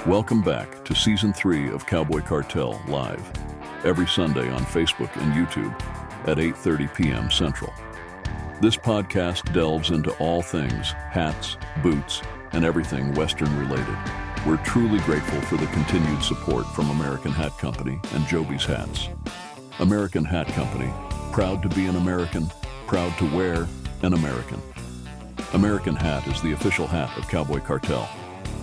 Welcome back to Season 3 of Cowboy Cartel Live, every Sunday on Facebook and YouTube at 8:30 p.m. Central. This podcast delves into all things hats, boots, and everything Western related. We're truly grateful for the continued support from American Hat Company and Joby's Hats. American Hat Company, proud to be an American, proud to wear an American. American Hat is the official hat of Cowboy Cartel.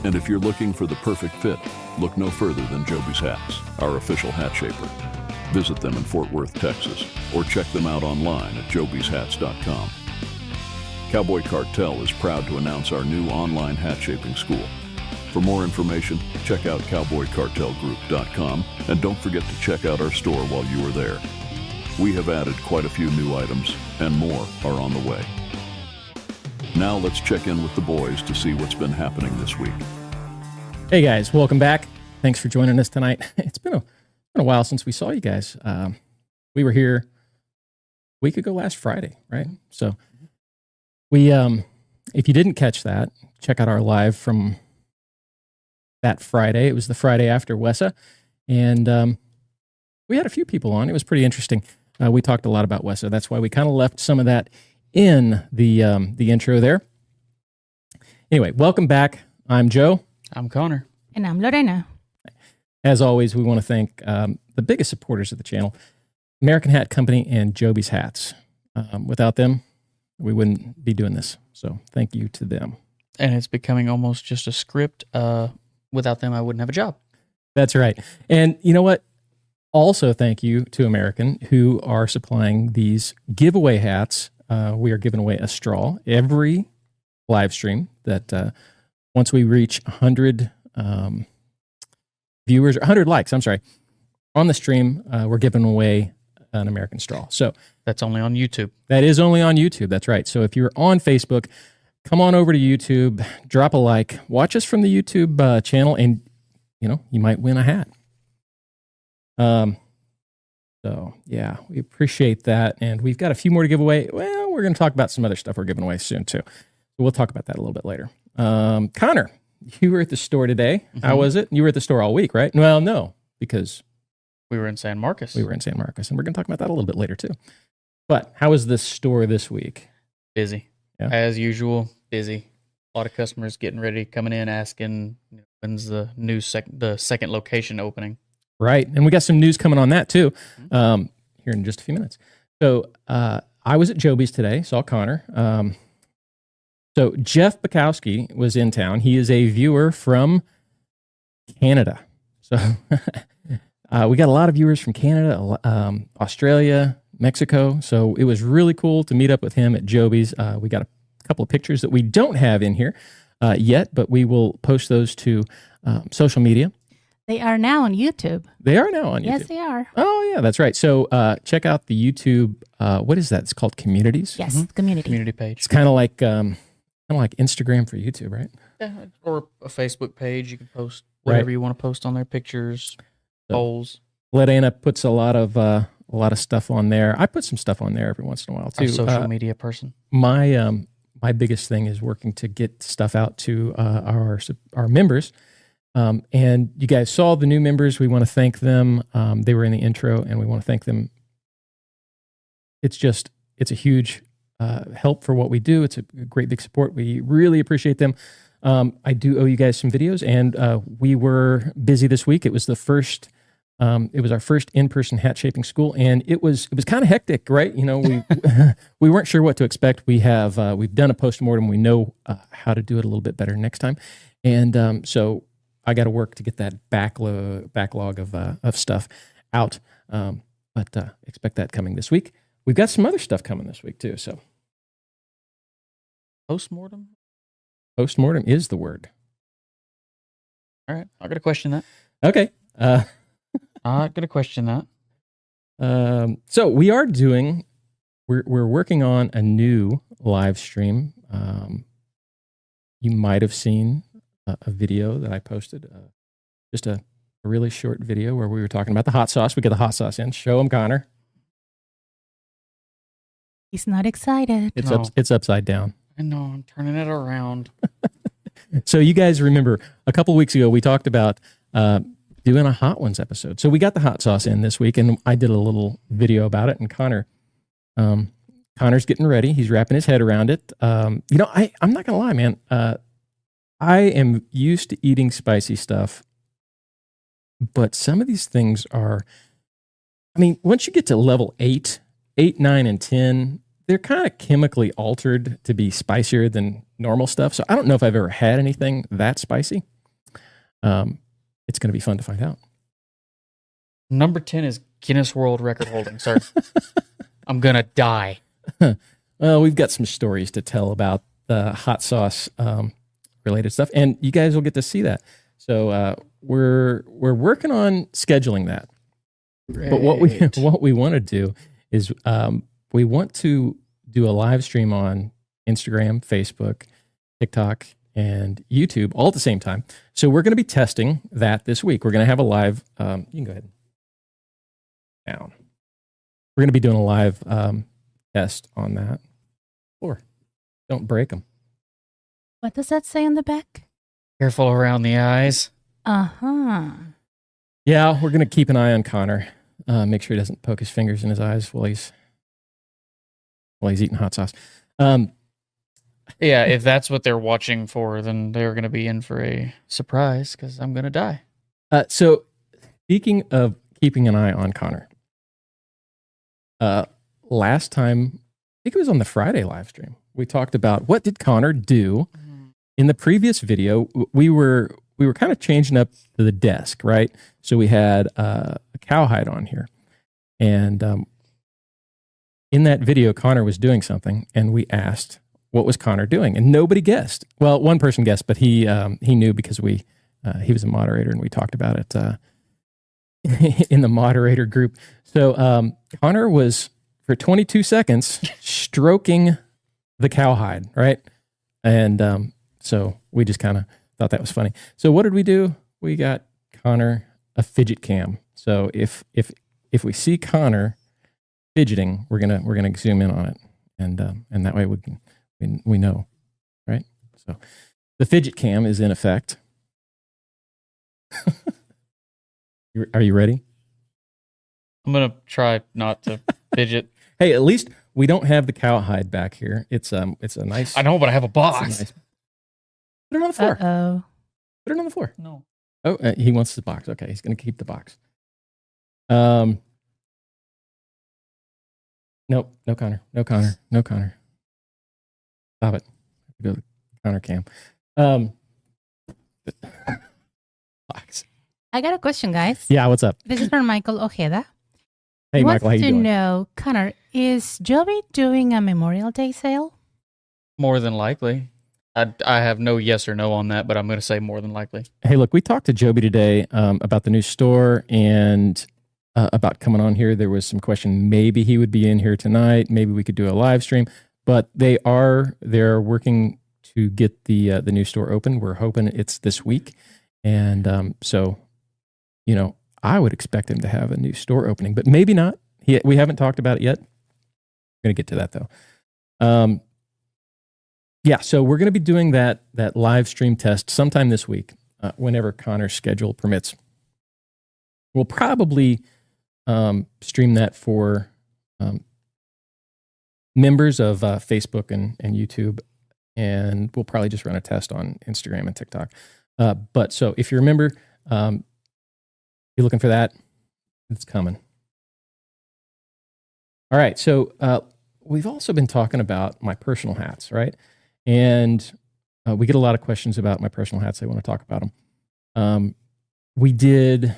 And if you're looking for the perfect fit, look no further than Joby's Hats, our official hat shaper. Visit them in Fort Worth, Texas, or check them out online at jobyshats.com. Cowboy Cartel is proud to announce our new online hat shaping school. For more information, check out cowboycartelgroup.com, and don't forget to check out our store while you are there. We have added quite a few new items, and more are on the way. Now let's check in with the boys to see what's been happening this week. Hey guys, welcome back. Thanks for joining us tonight. It's been a while since we saw you guys. We were here a week ago last Friday, right? So we, if you didn't catch that, check out our live from that Friday. It was the Friday after WESA, and we had a few people on. It was pretty interesting. We talked a lot about WESA. That's why we kind of left some of that in the intro there. Anyway, welcome back. I'm Joe. I'm Conor. And I'm Lorena. As always, we want to thank the biggest supporters of the channel, American Hat Company and Joby's Hats. Without them, we wouldn't be doing this. So thank you to them. And it's becoming almost just a script. Without them, I wouldn't have a job. That's right. And you know what? Also, thank you to American, who are supplying these giveaway hats. We are giving away a straw every live stream that once we reach 100 viewers, 100 likes, I'm sorry, on the stream, we're giving away an American straw. So that's only on YouTube. That is only on YouTube. That's right. So if you're on Facebook, come on over to YouTube, drop a like, watch us from the YouTube channel, and you might win a hat. So yeah, we appreciate that. And we've got a few more to give away. Well, we're going to talk about some other stuff we're giving away soon too. So we'll talk about that a little bit later. Conor, you were at the store today. Mm-hmm. How was it? You were at the store all week, right? Well, no, because we were in San Marcos. And we're going to talk about that a little bit later too. But how was the store this week? Busy. Yeah. As usual, busy. A lot of customers getting ready, coming in, asking when's the new second location opening. Right. And we got some news coming on that too, here in just a few minutes. So I was at Joby's today, saw Conor. So Jeff Bukowski was in town. He is a viewer from Canada. So we got a lot of viewers from Canada, Australia, Mexico. So it was really cool to meet up with him at Joby's. We got a couple of pictures that we don't have in here yet, but we will post those to social media. They are now on YouTube. They are now on YouTube. Yes, they are. Oh, yeah, that's right. So check out the YouTube, what is that? It's called Communities? Yes, Community page. It's kind of like Instagram for YouTube, right? Yeah, or a Facebook page. You can post whatever you want to post on there, pictures, polls. Lorena puts a lot of stuff on there. I put some stuff on there every once in a while, too. A social media person. My biggest thing is working to get stuff out to our members. And you guys saw the new members. We want to thank them. They were in the intro, and we want to thank them. It's a huge help for what we do. It's a great big support. We really appreciate them. I do owe you guys some videos, and we were busy this week. It was our first in-person hat shaping school, and it was kind of hectic, right? We weren't sure what to expect. we've done a postmortem. We know how to do it a little bit better next time, and so I got to work to get that backlog of stuff out, but expect that coming this week. We've got some other stuff coming this week too. So postmortem is the word. All right, I'm gonna question that. Okay, I'm gonna question that. So we are doing. We're working on a new live stream. You might have seen a video that I posted, just a really short video where we were talking about the hot sauce. We get the hot sauce in. Show him, Conor. He's not excited. It's upside down. I know. I'm turning it around. So you guys remember a couple weeks ago we talked about doing a Hot Ones episode. So we got the hot sauce in this week, and I did a little video about it. And Connor's getting ready. He's wrapping his head around it. I'm not gonna lie, man. I am used to eating spicy stuff, but some of these things are. I mean, once you get to level 8, 9, and 10, they're kind of chemically altered to be spicier than normal stuff. So I don't know if I've ever had anything that spicy. It's going to be fun to find out. Number 10 is Guinness World Record holding, sir. I'm going to die. Well, we've got some stories to tell about the hot sauce related stuff, and you guys will get to see that. So we're working on scheduling that. Great. But what we want to do is we want to do a live stream on Instagram, Facebook, TikTok, and YouTube all at the same time. So we're going to be testing that this week. We're going to have a live. You can go ahead. Down. We're going to be doing a live test on that. Or don't break them. What does that say on the back? Careful around the eyes. Uh-huh. Yeah, we're going to keep an eye on Conor. Make sure he doesn't poke his fingers in his eyes while he's eating hot sauce. Yeah, if that's what they're watching for, then they're going to be in for a surprise because I'm going to die. So, speaking of keeping an eye on Conor, last time, I think it was on the Friday live stream, we talked about what did Conor do. In the previous video, we were kind of changing up the desk, right? So we had a cowhide on here. And in that video, Conor was doing something, and we asked, what was Conor doing? And nobody guessed. Well, one person guessed, but he knew because he was a moderator, and we talked about it in the moderator group. So Conor was, for 22 seconds, stroking the cowhide, right? And so we just kind of thought that was funny. So what did we do? We got Conor a fidget cam. So if we see Conor fidgeting, we're gonna zoom in on it, and that way we know, right? So the fidget cam is in effect. Are you ready? I'm gonna try not to fidget. Hey, at least we don't have the cowhide back here. It's a nice. I know, but I have a box. Put it on the floor. Uh-oh. Put it on the floor. No. Oh, he wants the box. Okay, he's going to keep the box. Nope. No Conor. No Conor. No Conor. Stop it. Go to the Conor cam. Box. I got a question, guys. Yeah, what's up? This is from Michael Ojeda. Hey, Michael, how you doing? Wants to know, Conor, is Joby doing a Memorial Day sale? More than likely. I have no yes or no on that, but I'm going to say more than likely. Hey, look, we talked to Joby today about the new store and about coming on here. There was some question. Maybe he would be in here tonight. Maybe we could do a live stream. But they're working to get the new store open. We're hoping it's this week. And so, I would expect him to have a new store opening, but maybe not. We haven't talked about it yet. We're going to get to that, though. Yeah, so we're going to be doing that live stream test sometime this week, whenever Conor's schedule permits. We'll probably stream that for members of Facebook and YouTube, and we'll probably just run a test on Instagram and TikTok. But so if you remember, you're looking for that, it's coming. All right, so we've also been talking about my personal hats, right? And we get a lot of questions about my personal hats. I want to talk about them. We did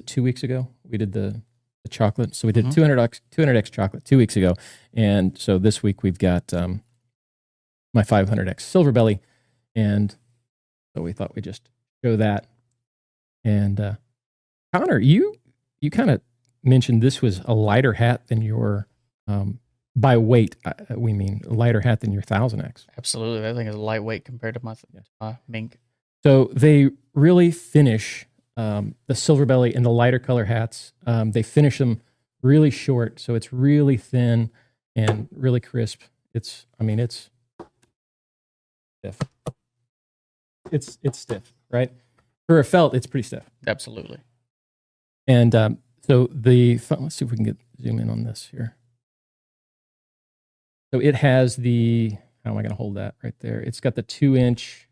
2 weeks ago. We did the chocolate. So we did 200X chocolate 2 weeks ago. And so this week we've got my 500X silverbelly. And so we thought we'd just show that. And Conor, you kind of mentioned this was a lighter hat than your by weight, we mean a lighter hat than your 1000X. Absolutely. That thing is lightweight compared to my mink. So they really finish the silverbelly and the lighter color hats. They finish them really short, so it's really thin and really crisp. It's stiff. it's stiff, right? For a felt, it's pretty stiff. Absolutely. And so let's see if we can zoom in on this here. So it has how am I going to hold that right there? It's got the 2-inch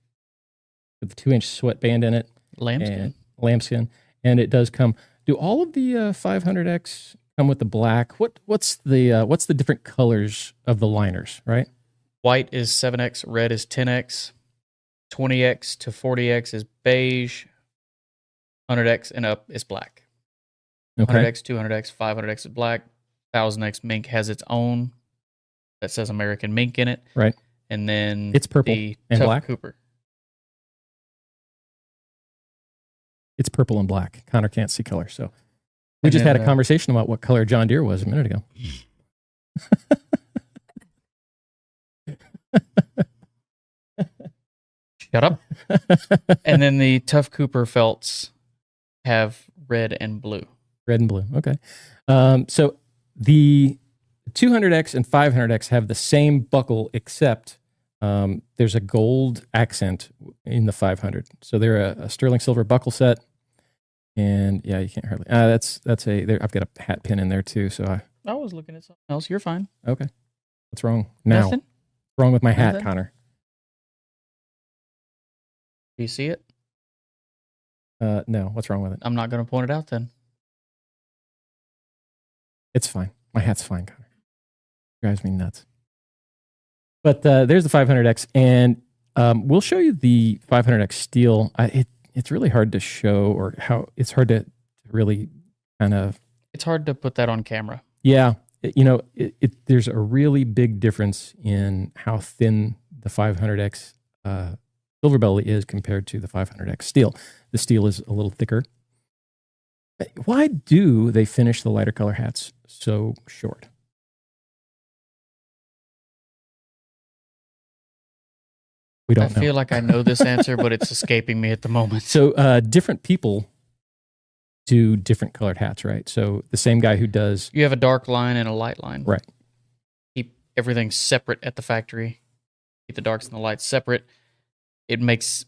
sweatband in it. Lambskin. And it does come. Do all of the 500X come with the black? What's the different colors of the liners, right? White is 7X, red is 10X, 20X to 40X is beige, 100X and up is black. Okay. 100X, 200X, 500X is black. 1000X mink has its own that says American mink in it. Right. And then it's purple the and Tough black. Cooper. It's purple and black. Conor can't see color, so we just had a conversation about what color John Deere was a minute ago. Shut up. And then the Tough Cooper felts have red and blue. Red and blue. Okay. So the 200X and 500X have the same buckle, except there's a gold accent in the 500. So they're a sterling silver buckle set. And yeah, you can't hardly. I've got a hat pin in there too. So I was looking at something else. You're fine. Okay. What's wrong now? Nothing? What's wrong with my hat, Nothing? Conor? Do you see it? No. What's wrong with it? I'm not going to point it out then. It's fine. My hat's fine, Conor. Drives me nuts. But there's the 500X, and we'll show you the 500X steel. It's really hard to show, or how it's hard to really kind of. It's hard to put that on camera. Yeah, there's a really big difference in how thin the 500X silverbelly is compared to the 500X steel. The steel is a little thicker. Why do they finish the lighter color hats so short? We don't know. I feel like I know this answer, but it's escaping me at the moment. So different people do different colored hats, right? So the same guy who does... You have a dark line and a light line. Right. Keep everything separate at the factory. Keep the darks and the lights separate. It makes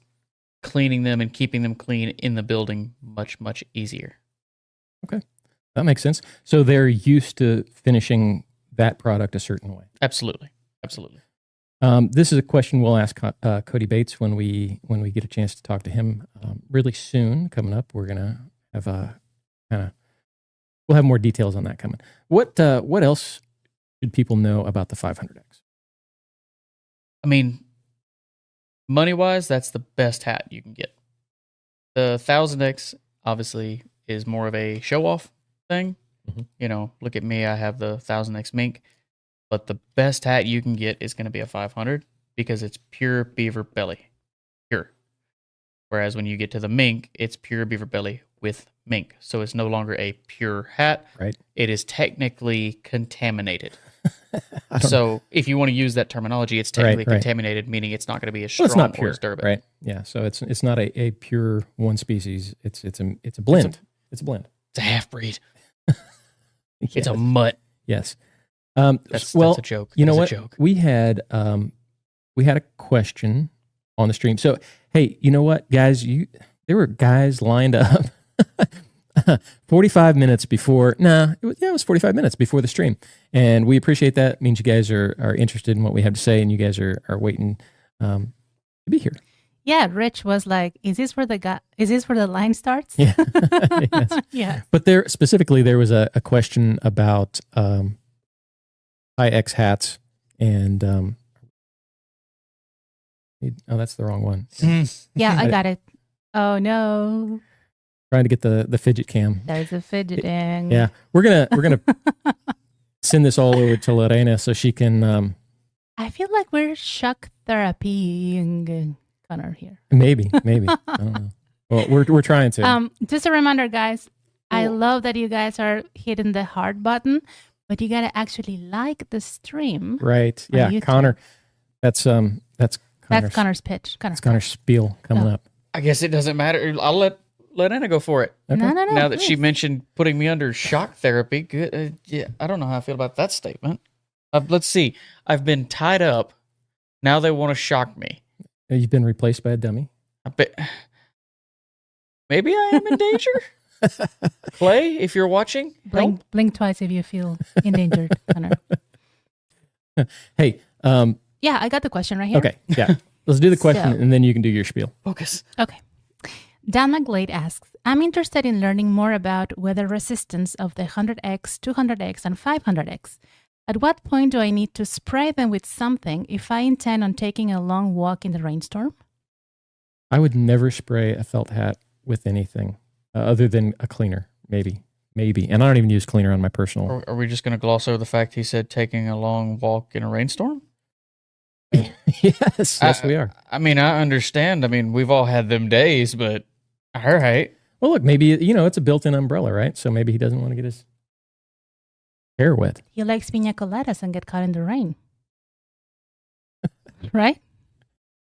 cleaning them and keeping them clean in the building much, much easier. Okay. That makes sense. So they're used to finishing that product a certain way. Absolutely. Absolutely. This is a question we'll ask Cody Bates when we get a chance to talk to him really soon. Coming up, we're gonna have we'll have more details on that coming. What else should people know about the 500X? I mean, money wise, that's the best hat you can get. The 1000X obviously is more of a show off thing. Mm-hmm. Look at me, I have the 1000X mink. But the best hat you can get is going to be a 500 because it's pure beaver belly. Pure. Whereas when you get to the mink, it's pure beaver belly with mink. So it's no longer a pure hat. Right. It is technically contaminated. So if you want to use that terminology, it's technically contaminated, meaning it's not going to be as strong it's not pure, or as durable. Right. Yeah. So it's not a pure one species. It's a blend. It's a blend. It's a half breed. Yes. It's a mutt. Yes. That's a joke. You know what? We had a question on the stream. So, hey, you know what, guys? There were guys lined up 45 minutes before. It was 45 minutes before the stream, and we appreciate that. It means you guys are interested in what we have to say, and you guys are waiting to be here. Yeah, Rich was like, "Is this where the line starts?" Yeah, yes. Yeah. But there was a question about IX hats and that's the wrong one. Yeah, I got it. Oh no. Trying to get the fidget cam. There's a fidgeting. Yeah. We're gonna send this all over to Lorena so she can I feel like we're shock therapying Conor here. Maybe. I don't know. Well, we're trying to. Just a reminder, guys. I love that you guys are hitting the heart button. But you gotta actually like the stream, right? Yeah, YouTube. Conor. That's Conor's pitch. That's Conor's spiel coming up. I guess it doesn't matter. I'll let Anna go for it. Okay. No. Now that please. she mentioned putting me under shock therapy, good. Yeah, I don't know how I feel about that statement. Let's see. I've been tied up. Now they want to shock me. You've been replaced by a dummy. Maybe I am in danger. Clay, if you're watching, Blink twice if you feel endangered, Conor. Hey, Yeah, I got the question right here. okay, yeah. Let's do the question, So- and then you can do your spiel. focus. Okay. Dan McGlade asks, I'm interested in learning more about weather resistance of the 100X, 200X, and 500X. At what point do I need to spray them with something if I intend on taking a long walk in the rainstorm? I would never spray a felt hat with anything other than a cleaner, maybe. And I don't even use cleaner on my personal. Or are we just going to gloss over the fact he said taking a long walk in a rainstorm? Yes, we are. I mean, I understand. I mean, we've all had them days, but all right. Well, look, maybe, it's a built-in umbrella, right? So maybe he doesn't want to get his hair wet. He likes pina coladas and get caught in the rain. Right?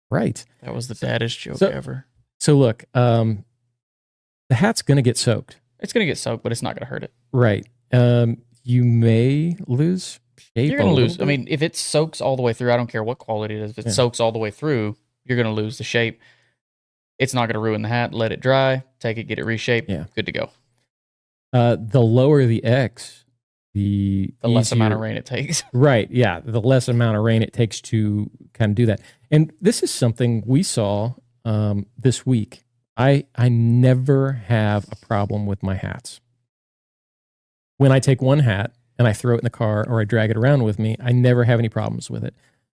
Right. That was the daddest joke So- ever. So look, the hat's going to get soaked. It's going to get soaked, but it's not going to hurt it. Right. You may lose shape. You're going a to lose. little I bit. mean, if it soaks all the way through, I don't care what quality it is. If it Yeah. soaks all the way through, you're going to lose the shape. It's not going to ruin the hat. Let it dry. Take it, get it reshaped. Yeah. Good to go. The lower the X, the Less amount of easier- rain it takes. Right. Yeah. The less amount of rain it takes to kind of do that. And this is something we saw this week. I never have a problem with my hats. When I take one hat and I throw it in the car or I drag it around with me, I never have any problems with it.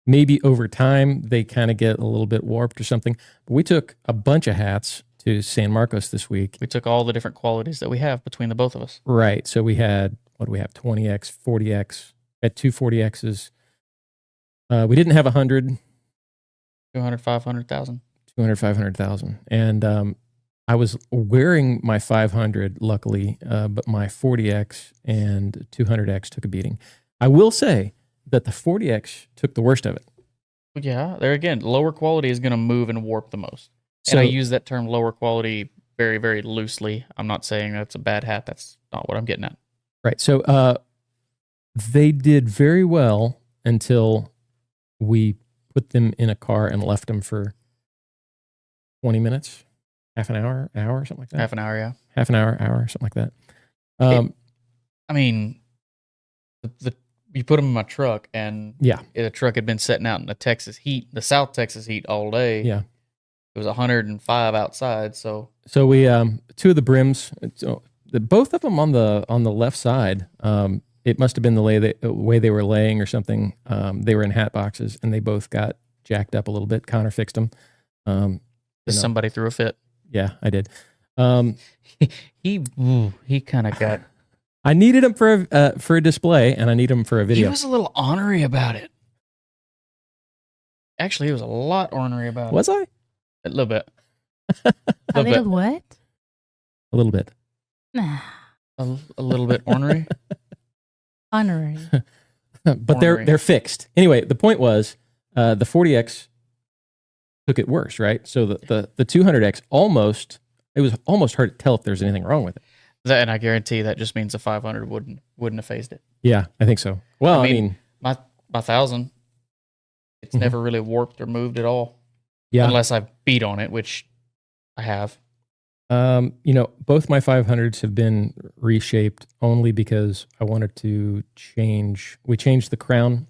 Maybe over time they kind of get a little bit warped or something. But we took a bunch of hats to San Marcos this week. We took all the different qualities that we have between the both of us. Right. So we had, what do we have? 20X, 40X, at 240Xs. We didn't have 100, 200, 500,000. 200, 500,000. And I was wearing my 500, luckily, but my 40X and 200X took a beating. I will say that the 40X took the worst of it. Yeah, there again, lower quality is going to move and warp the most. So, And I use that term lower quality very, very loosely. I'm not saying that's a bad hat. That's not what I'm getting at. right. So they did very well until we put them in a car and left them for 20 minutes, half an hour, something like that. Half an hour, yeah. Half an hour, something like that. I mean, you put them in my truck, and Yeah. the truck had been sitting out in the Texas heat, the South Texas heat all day. Yeah. It was 105 outside, so So we two of the brims, both of them on the left side. It must have been the way they were laying or something. They were in hat boxes and they both got jacked up a little bit. Conor fixed them. somebody threw a fit. Yeah, I did. He kind of got. I needed them for a display, and I need them for a He video. was a little ornery about it. Actually, he was a lot ornery about Was I? it. A little bit. A Little little bit. what? A little bit. Nah, A little bit ornery. But honorary. they're Ornery. fixed. Anyway, the point was the 40X took it worse, right? So the 200X it was almost hard to tell if there's anything wrong with it. And I guarantee that just means the 500 wouldn't have phased it. Yeah, I think so. Well, I mean my 1,000, it's Mhm. never really warped or moved at all, yeah. unless I beat on it, which I have. Both my 500s have been reshaped only because I wanted to change. We changed the crown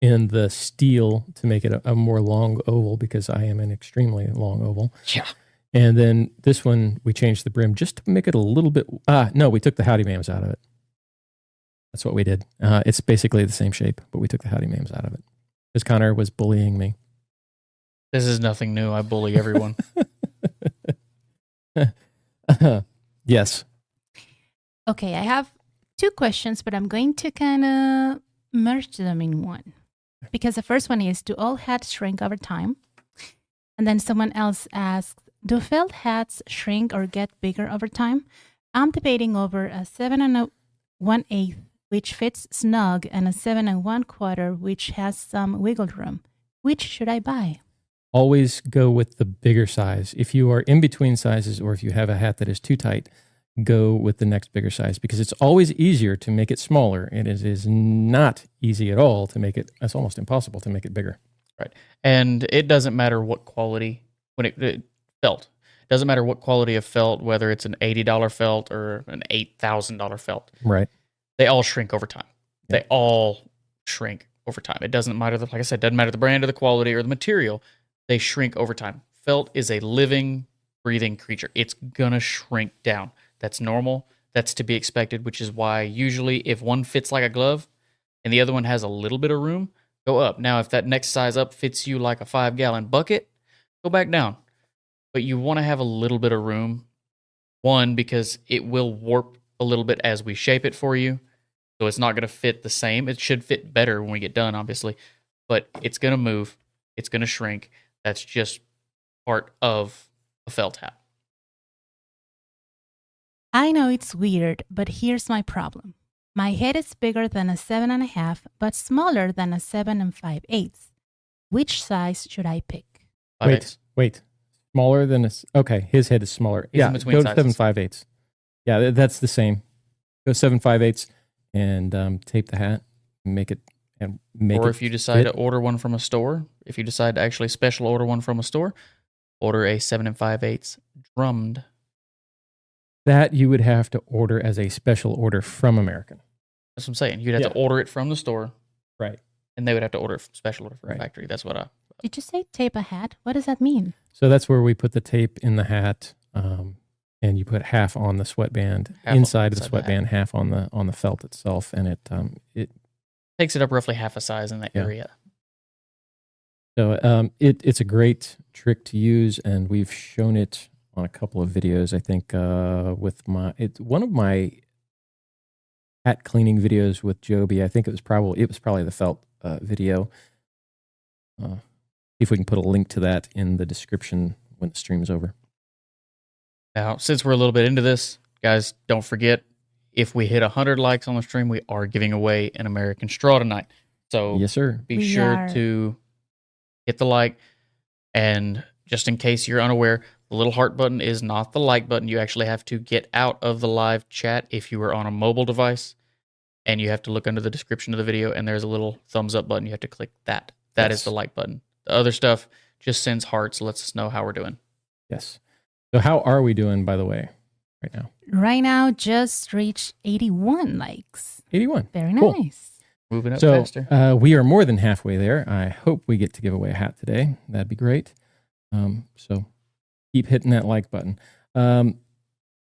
in the steel to make it a more long oval because I am an extremely long oval. Yeah. And then this one, we changed the brim just to make it a little bit. No, we took the howdy mams out of it. That's what we did. It's basically the same shape, but we took the howdy mams out of it because Conor was bullying me. This is nothing new. I bully everyone. Yes. Okay, I have two questions, but I'm going to kind of merge them in one. Because the first one is, do all hats shrink over time? And then someone else asks, do felt hats shrink or get bigger over time? I'm debating over a 7 1/8, which fits snug, and a 7 1/4, which has some wiggle room. Which should I buy? Always go with the bigger size. If you are in between sizes or if you have a hat that is too tight, go with the next bigger size because it's always easier to make it smaller. And it is not easy at all to make it, it's almost impossible to make it bigger. And it doesn't matter what quality. felt. Doesn't matter what quality of felt, whether it's an $80 felt or an $8,000 felt. Right. They all shrink over time. Yeah. They all shrink over time. It doesn't matter, like I said, doesn't matter the brand or the quality or the material. They shrink over time. Felt is a living, breathing creature. It's going to shrink down. That's normal. That's to be expected, which is why usually if one fits like a glove and the other one has a little bit of room, go up. Now, if that next size up fits you like a 5-gallon bucket, go back down. But you want to have a little bit of room. One, because it will warp a little bit as we shape it for you. So it's not going to fit the same. It should fit better when we get done, obviously. But it's going to move. It's going to shrink. That's just part of a felt hat. I know it's weird, but here's my problem. My head is bigger than a 7.5, but smaller than a 7 5/8. Which size should I pick? Wait. Smaller than okay, his head is smaller. He's in between go sizes. 7 5/8. Yeah, that's the same. Go 7 5/8 and tape the hat and make it Or if you decide to order one from a store, if you decide to actually special order one from a store, order a 7 5/8 drummed. that you would have to order as a special order from American. That's what I'm saying. You'd have to order it from the store. Right. And they would have to order special order from the Right. factory. That's what I... Did you say tape a hat? What does that mean? So that's where we put the tape in the hat, and you put half on the sweatband inside of the sweatband, half on the felt itself, and it takes it up roughly half a size in that area. So it's a great trick to use, and we've shown it on a couple of videos. I think with one of my hat cleaning videos with Joby. I think it was probably the felt video. See if we can put a link to that in the description when the stream's over. Now, since we're a little bit into this, guys, don't forget, if we hit 100 likes on the stream, we are giving away an American straw tonight. So yes, sir. Be sure to hit the like. And just in case you're unaware, the little heart button is not the like button. You actually have to get out of the live chat if you are on a mobile device. And you have to look under the description of the video, and there's a little thumbs up button. You have to click that. That is the like button. The other stuff just sends hearts, lets us know how we're doing. Yes. So how are we doing, by the way, right now? Right now, just reached 81 likes. 81. Very Cool. nice. Moving up So faster. we are more than halfway there. I hope we get to give away a hat today. That'd be great. So keep hitting that like button. All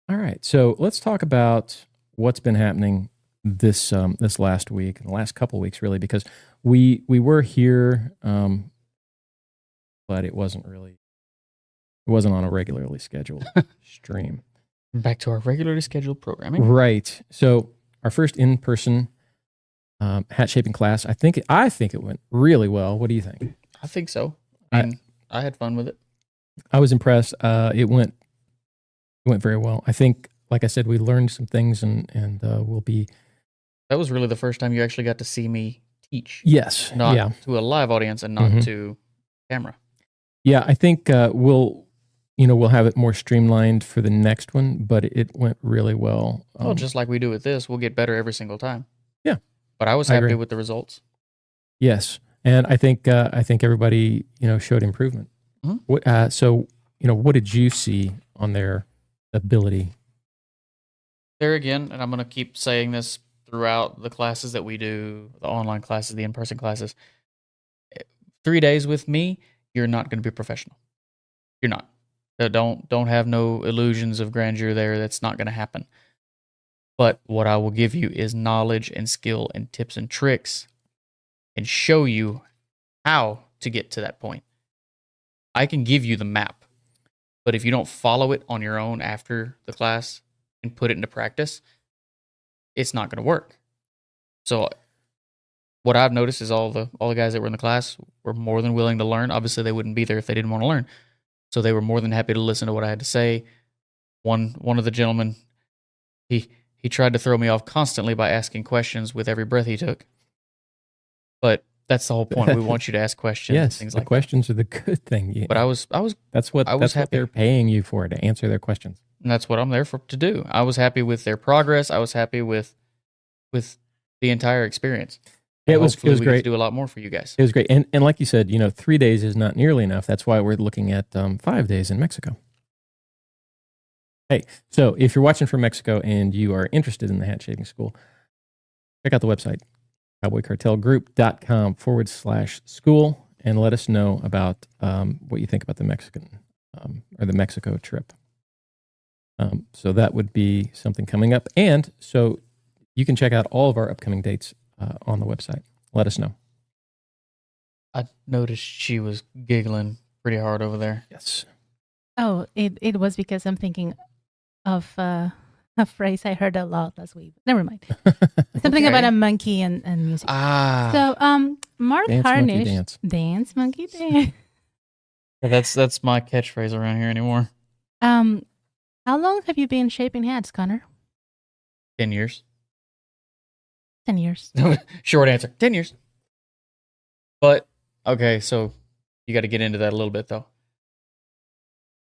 right. So let's talk about what's been happening this last week and the last couple of weeks, really, because we were here, but it wasn't on a regularly scheduled stream. Back to our regularly scheduled programming. Right. So our first in-person hat shaping class, I think it went really well. What do you think? I think so. And I had fun with it. I was impressed. It went very well. I think, like I said, we learned some things, and we'll be. That was really the first time you actually got to see me teach. Yes. Not to a live audience and not to camera. Yeah, I think we'll have it more streamlined for the next one, but it went really well. Well, just like we do with this, we'll get better every single time. Yeah. But I was happy with the results. Yes, and I think everybody showed improvement. Mm-hmm. So what did you see on their ability? There again, and I'm going to keep saying this throughout the classes that we do, the online classes, the in-person classes. 3 days with me, you're not going to be professional. You're not. Don't have no illusions of grandeur there. That's not going to happen. But what I will give you is knowledge and skill and tips and tricks and show you how to get to that point. I can give you the map, but if you don't follow it on your own after the class and put it into practice, it's not going to work. So what I've noticed is all the guys that were in the class were more than willing to learn. Obviously, they wouldn't be there if they didn't want to learn. So they were more than happy to listen to what I had to say. One of the gentlemen, he tried to throw me off constantly by asking questions with every breath he took. But that's the whole point. We want you to ask questions. Yes, and things like questions are the good thing. But I was that's what happy. They're paying you for, to answer their questions. And that's what I'm there to do. I was happy with their progress. I was happy with the entire experience. It was we get great. to do a lot more for you guys. It was great. And like you said, 3 days is not nearly enough. That's why we're looking at 5 days in Mexico. Hey, so if you're watching from Mexico and you are interested in the hat shaving school, check out the website, cowboycartelgroup.com/school, and let us know about what you think about the Mexican or the Mexico trip. So that would be something coming up. And so you can check out all of our upcoming dates on the website. Let us know. I noticed she was giggling pretty hard over there. Yes. Oh, it was because I'm thinking of a phrase I heard a lot last week. Never mind. Something about a monkey and music. So, Mark Dance, Harnish. monkey, dance. Dance, monkey, dance. Yeah, that's my catchphrase around here anymore. How long have you been shaping hats, Conor? 10 years. 10 years. Short answer, 10 years. But, okay, so you got to get into that a little bit, though.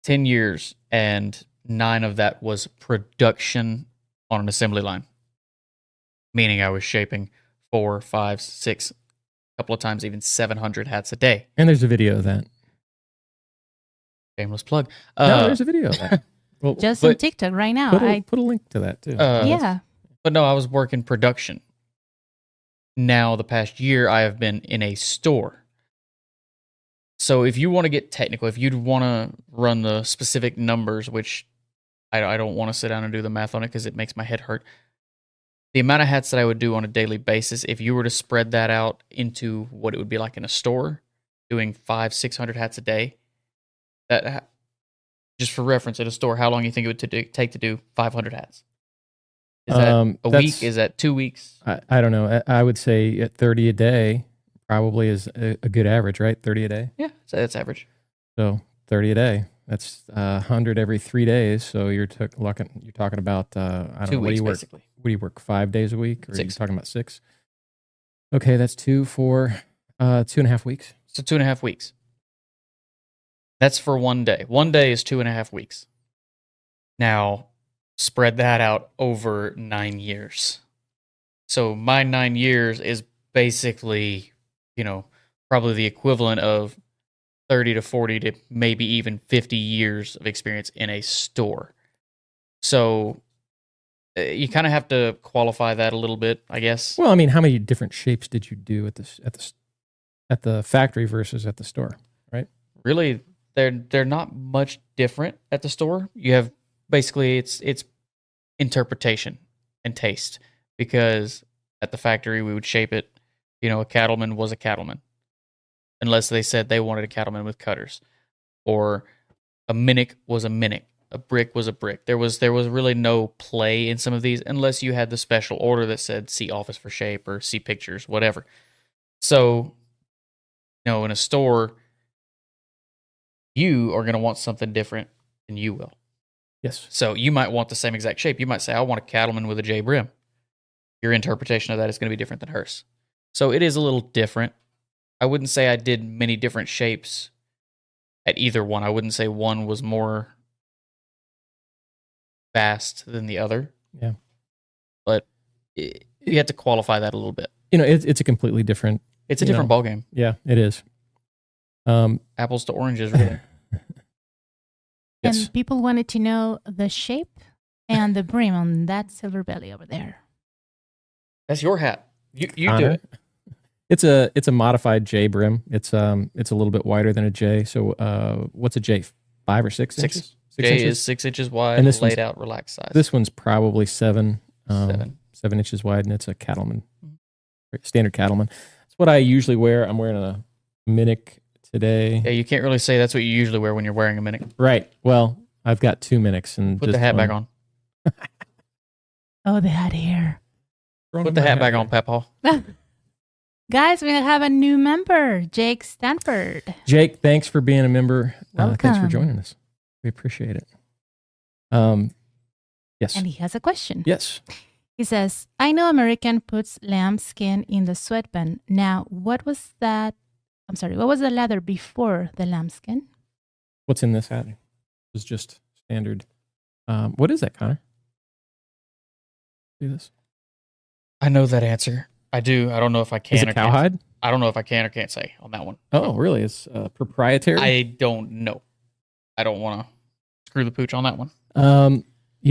10 years, and 9 of that was production on an assembly line. Meaning I was shaping 4, 5, 6, a couple of times even 700 hats a day. And there's a video of that. Shameless plug. No, there's a video of that. Well, Just on TikTok right now. put a link to that, too. Yeah. But no, I was working production. Now, the past year, I have been in a store. So if you want to get technical, if you'd want to run the specific numbers, which I don't want to sit down and do the math on it because it makes my head hurt. The amount of hats that I would do on a daily basis, if you were to spread that out into what it would be like in a store, doing 500-600 hats a day, that just for reference, at a store, how long do you think it would take to do 500 hats? Is that a week? Is that 2 weeks? I don't know. I would say at 30 a day probably is a good average, right? 30 a day. Yeah, so that's average. So 30 a day. That's 100 every 3 days. So you're talking about I don't 2 know. weeks, What basically. do you work 5 days a week, or 6. are you talking about 6? Okay, that's 2 for 2.5 weeks. So 2.5 weeks. That's for 1 day. 1 day is 2.5 weeks. Now, spread that out over 9 years. So my 9 years is basically, probably the equivalent of 30 to 40 to maybe even 50 years of experience in a store. So you kind of have to qualify that a little bit, I guess. Well, I mean, how many different shapes did you do at the factory versus at the store, right? Really, they're not much different at the store. You have basically it's interpretation and taste, because at the factory we would shape it. A cattleman was a cattleman, unless they said they wanted a cattleman with cutters, or a minnock was a minnock, a brick was a brick. There was really no play in some of these, unless you had the special order that said see office for shape or see pictures, whatever. So, in a store, you are going to want something different than you will. Yes. So you might want the same exact shape. You might say, I want a cattleman with a J brim. Your interpretation of that is going to be different than hers. So it is a little different. I wouldn't say I did many different shapes at either one. I wouldn't say one was more fast than the other. Yeah. But you have to qualify that a little bit. It's a completely different. It's a different ballgame. Yeah, it is. Apples to oranges, really. Yes. And people wanted to know the shape and the brim on that silver belly over there. That's your hat. You do Conor. it. It's a modified J brim. It's a little bit wider than a J. So what's a J? 5 or 6 inches? 6 J inches? is 6 inches wide, And this laid out, relaxed size. This one's probably 7 7 inches wide, and it's a cattleman, standard cattleman. That's what I usually wear. I'm wearing a minnock today. Yeah, you can't really say that's what you usually wear when you're wearing a minnock. Right. Well, I've got 2 minnocks, and Put the hat back on. Oh, the hat here. Put the hat back on, Papaw. Guys, we have a new member, Jake Stanford. Jake, thanks for being a member. Thanks for Welcome. joining us. We appreciate it. Yes. And he has a question. Yes. He says, I know American puts lamb skin in the sweatband. Now, what was the leather before the lamb skin? What's in this hat? It was just standard. What is that, Conor? See this? I know that answer. I do. I don't know if I can Is or it can't. cowhide? I don't know if I can or can't say on that one. Oh, really? It's proprietary? I don't know. I don't want to screw the pooch on that one. You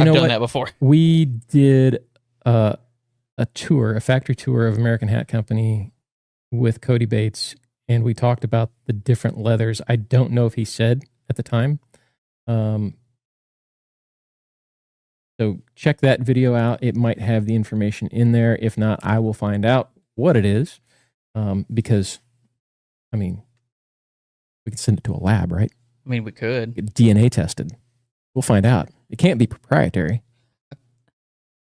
I've know done what? that before. We did a factory tour of American Hat Company with Cody Bates, and we talked about the different leathers. I don't know if he said at the time. So check that video out. It might have the information in there. If not, I will find out what it is. Because, I mean, we could send it to a lab, right? I mean, we could. Get DNA tested. We'll find out. It can't be proprietary.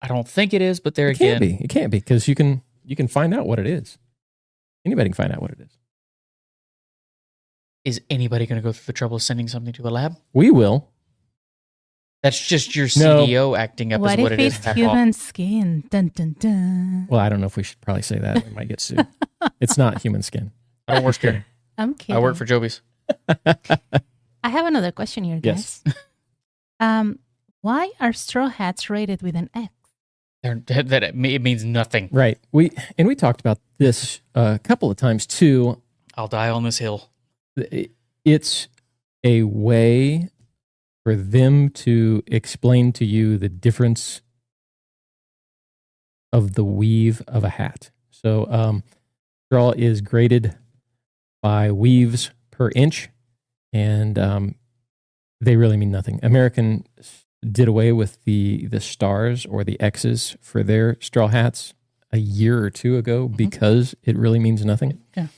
I don't think it is, but there It again, can't be. It can't be because you can find out what it is. Anybody can find out what it is. is anybody going to go through the trouble of sending something to a lab? We will. That's just your No. CDO acting up What as what if it is. it's Back human skin? Dun, dun, dun. Well, I don't know if we should probably say that. We might get sued. It's not human skin. off. I don't work here. I'm kidding. I work for Joby's. I have another question here, guys. Yes. Why are straw hats rated with an X? It means nothing. Right. We talked about this a couple of times too. I'll die on this hill. It's a way for them to explain to you the difference of the weave of a hat. So straw is graded by weaves per inch, and they really mean nothing. American did away with the stars or the X's for their straw hats a year or two ago because it really means nothing. Yeah.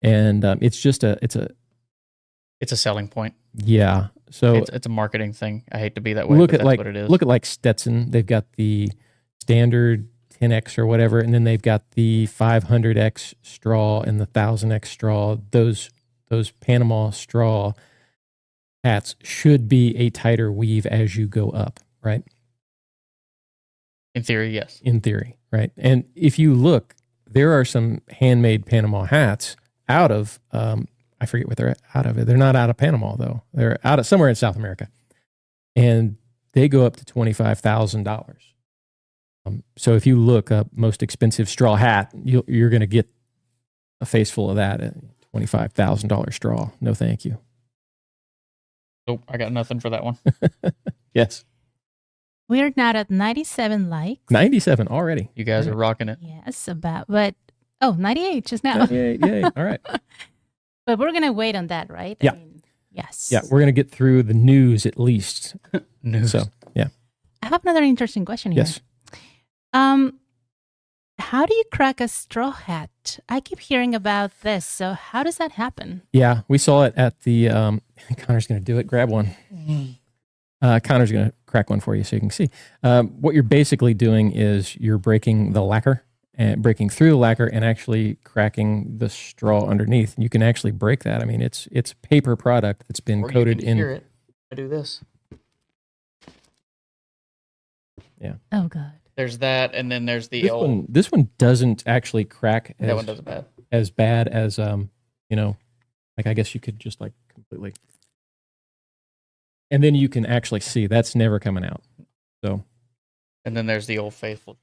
And it's just It's a selling point. yeah. So It's a marketing thing. I hate to be that way, look but at that's like what it is. look at like Stetson. They've got the standard 10X or whatever, and then they've got the 500X straw and the 1000X straw. Those Panama straw hats should be a tighter weave as you go up, right? In theory, yes. In theory, right? And if you look, there are some handmade Panama hats out of I forget what they're out of. They're not out of Panama though. They're out of somewhere in South America, and they go up to $25,000. So if you look up most expensive straw hat, you're going to get a face full of that at $25,000 straw. No, thank you. Nope, I got nothing for that one. Yes, We're not at 97 likes. 97 already. You guys are rocking it. Yes, but 98 just now. Yay. All right. But we're going to wait on that, right? Yeah. Yes. Yeah, we're going to get through the news at least. News. So, yeah. I have another interesting question here. Yes. How do you crack a straw hat? I keep hearing about this. So how does that happen? Yeah, we saw it at the Connor's going to do it. Grab one. Connor's going to crack one for you so you can see. What you're basically doing is you're breaking the lacquer and breaking through the lacquer and actually cracking the straw underneath. You can actually break that. I mean, it's paper product that's been Or you coated can in. hear it. I do this. Yeah. Oh, God. There's that, and then there's the old. This one doesn't actually crack That one does it bad. as bad as like I guess you could just like completely. And then you can actually see that's never coming out. So And then there's the old faithful.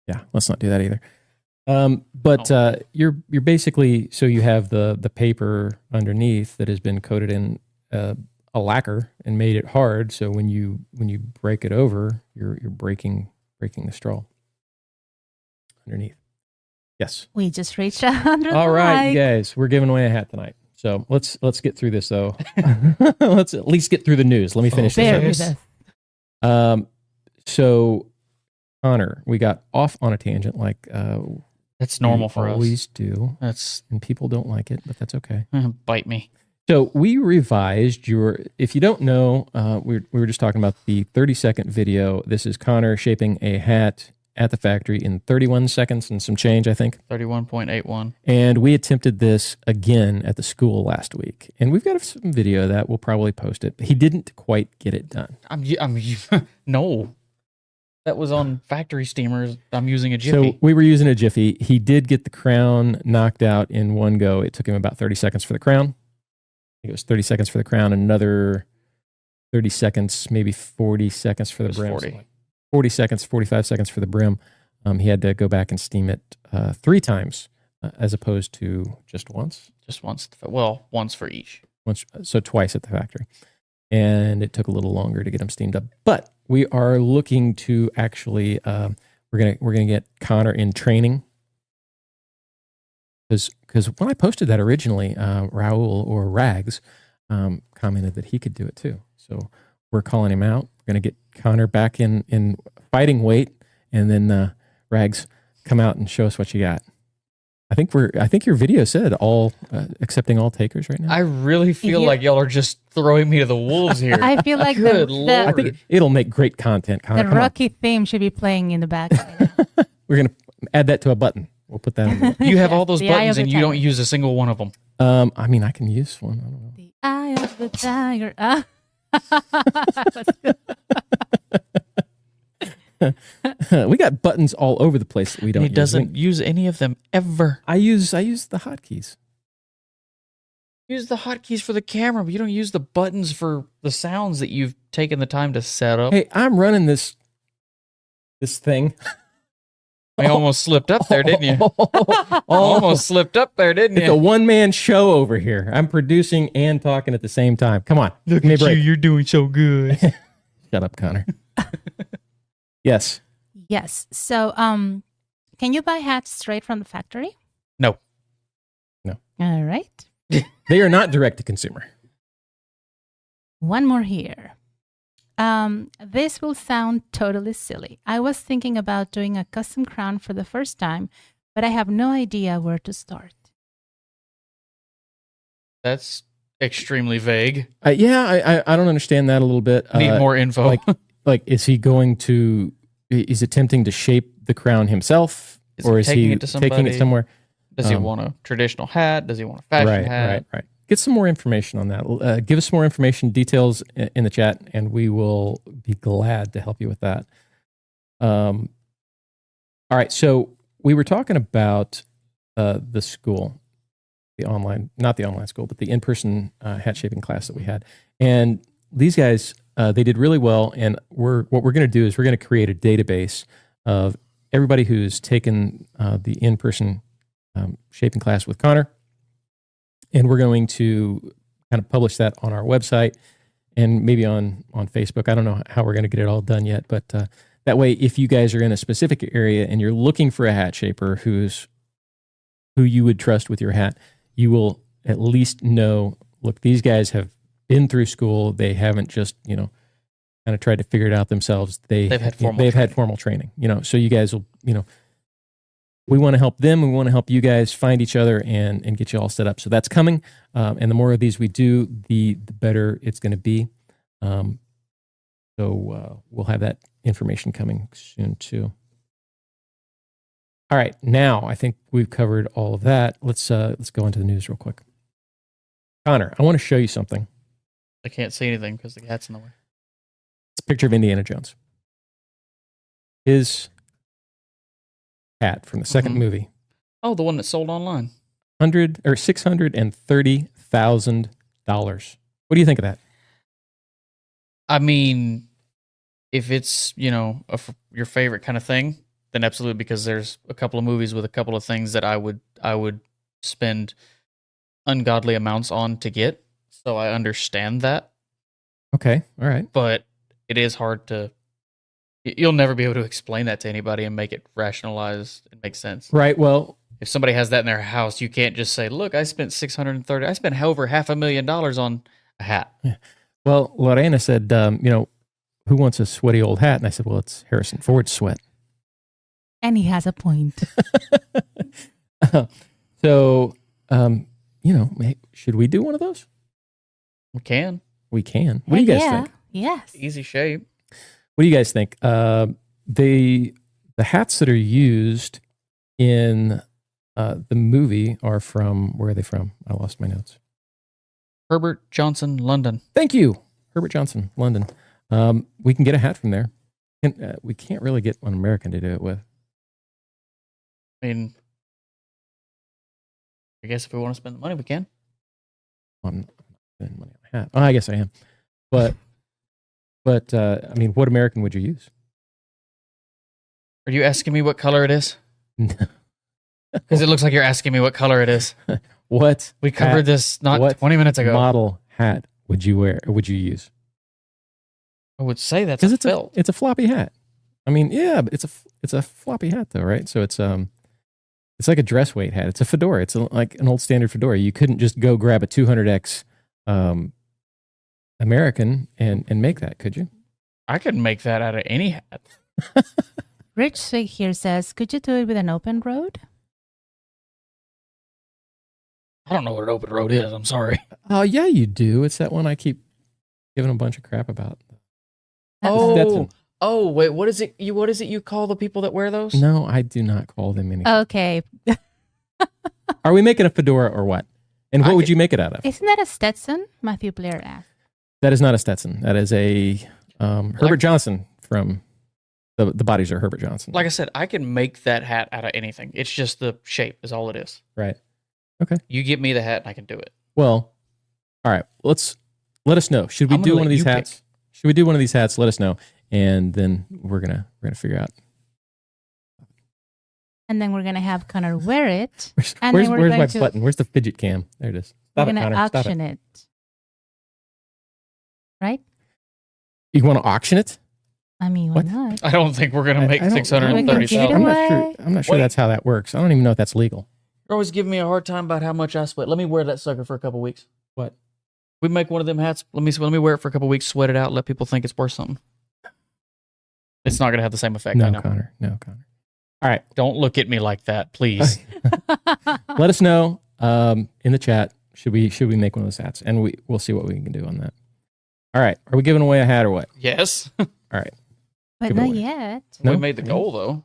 yeah, let's not do that either. But you're basically, so you have the paper underneath that has been coated in a lacquer and made it hard. So when you break it over, you're breaking the straw underneath. Yes. We just reached 100 All right, likes. you guys, we're giving away a hat tonight. So let's get through this though. Let's at least get through the news. Let me finish Bear this. with up. us. So Conor, we got off on a tangent like That's normal we for us. always do, That's and people don't like it, but that's okay. bite me. So we revised if you don't know, we were just talking about the 30-second video. This is Conor shaping a hat at the factory in 31 seconds and some change, I think. 31.81. And we attempted this again at the school last week. And we've got some video of that. We'll probably post it. But he didn't quite get it done. No. That was on factory steamers. I'm using a Jiffy. So we were using a Jiffy. He did get the crown knocked out in one go. It took him about 30 seconds for the crown. I think it was 30 seconds for the crown, another 30 seconds, maybe 40 seconds for the It was brim. 40. So like 40 seconds, 45 seconds for the brim. He had to go back and steam it 3 times as opposed to just once. Just once. Well, once for each. So twice at the factory. And it took a little longer to get them steamed up. But we are looking to actually, we're gonna get Conor in training. Because when I posted that originally, Raul or Rags commented that he could do it too. So we're calling him out. We're going to get Conor back in fighting weight, and then Rags, come out and show us what you got. I think your video said all accepting all takers right now. I really feel like y'all are just throwing me to the wolves here. I feel like Good Lord. I think it'll make great content. Conor, the Rocky theme should be playing in the back. We're going to add that to a button. We'll put that on. You have all those The eye buttons of and the you don't tiger. use a single one of them. I mean, I can use one. I don't know. The eye of the tiger. We got buttons all over the place that we don't He use. doesn't use any of them ever. I use the hotkeys. Use the hotkeys for the camera, but you don't use the buttons for the sounds that you've taken the time to set up. Hey, I'm running this thing. You almost slipped up there, didn't you? Almost slipped up there, didn't It's a you? one-man show over here. I'm producing and talking at the same time. Come on. Look give me a at you, break. you're doing so good. Shut up, Conor. Yes. Yes. So, can you buy hats straight from the factory? No. All right. They are not direct to consumer. One more here. This will sound totally silly. I was thinking about doing a custom crown for the first time, but I have no idea where to start. That's extremely vague. Yeah, I don't understand that a little bit. Need more info. Like, is he attempting to shape the crown himself? Or is he taking it somewhere? Does he want a traditional hat? Does he want a fashion hat? Right. Get some more information on that. Give us some more information, details in the chat, and we will be glad to help you with that. All right. So we were talking about the school, not the online school, but the in-person hat shaping class that we had. And these guys, they did really well. And what we're going to do is we're going to create a database of everybody who's taken the in-person shaping class with Conor. And we're going to kind of publish that on our website and maybe on Facebook. I don't know how we're going to get it all done yet, but that way, if you guys are in a specific area and you're looking for a hat shaper who you would trust with your hat, you will at least know, look, these guys have been through school. They haven't just, kind of tried to figure it out themselves. They've had formal training, so you guys will, we want to help them. We want to help you guys find each other and get you all set up. So that's coming. And the more of these we do, the better it's going to be. So we'll have that information coming soon too. All right. Now I think we've covered all of that. Let's go into the news real quick. Conor, I want to show you something. I can't see anything because the cat's in the way. It's a picture of Indiana Jones. His hat from the second movie. Oh, the one that sold online. $630,000. What do you think of that? I mean, if it's, your favorite kind of thing, then absolutely, because there's a couple of movies with a couple of things that I would spend ungodly amounts on to get. So I understand that. Okay. All right. But it is hard to, you'll never be able to explain that to anybody and make it rationalized and make sense. Right. Well, if somebody has that in their house, you can't just say, look, I spent over $500,000 on a hat. Yeah. Well, Lorena said, who wants a sweaty old hat? And I said, well, it's Harrison Ford's sweat. And he has a point. So, should we do one of those? We can. We can. What do you guys think? Yes. Easy shape. What do you guys think? The hats that are used in the movie are from, where are they from? I lost my notes. Herbert Johnson, London. Thank you. Herbert Johnson, London. We can get a hat from there. And, we can't really get one American to do it with. I mean, I guess if we want to spend the money, we can. I'm not spending money on a hat. Oh, I guess I am. But I mean, what American would you use? Are you asking me what color it is? Because it looks like you're asking me what color it is. What We covered this not 20 minutes ago. model hat would you wear or would you use? I would say that's Because a it's felt. it's a floppy hat. I mean, yeah, but it's a floppy hat though, right? So it's like a dress weight hat. It's a fedora. It's like an old standard fedora. You couldn't just go grab a 200X American and make that, could you? I could make that out of any hat. Rich Swig here says, could you do it with an open road? I don't know what an open road is. I'm sorry. Oh yeah, you do. It's that one I keep giving a bunch of crap about. Oh, wait. What is it? What is it you call the people that wear those? No, I do not call them anything. Okay. Are we making a fedora or what? And what would you make it out of? Isn't that a Stetson? Matthew Blair asked. That is not a Stetson. That is a Herbert Johnson from the bodies are Herbert Johnson. Like I said, I can make that hat out of anything. It's just the shape is all it is. Right. Okay. You give me the hat and I can do it. Well, all right. Let us know. Should we I'm do gonna one of let these you hats? pick. Should we do one of these hats? Let us know, and then we're gonna figure out. And then we're going to have Conor wear it. Where's And then we're my going to- button? Where's the fidget cam? There it is. We're Stop it, going to Connor. Stop auction it. Right? You want to auction it? I mean, why What? not? I don't think we're gonna make I don't- We can give it 630,000. I'm away. not sure. I'm not sure Wait. that's how that works. I don't even know if that's legal. You're always giving me a hard time about how much I sweat. Let me wear that sucker for a couple weeks. What? We make one of them hats. Let me wear it for a couple weeks, sweat it out, let people think it's worth something. It's not gonna have the same effect. I No, know. Connor. No, Connor. All right. Don't look at me like that, please. Let us know in the chat. Should we make one of those hats? And we'll see what we can do on that. All right. Are we giving away a hat or what? Yes. All right. But Give it not away. yet. No? We made the goal though.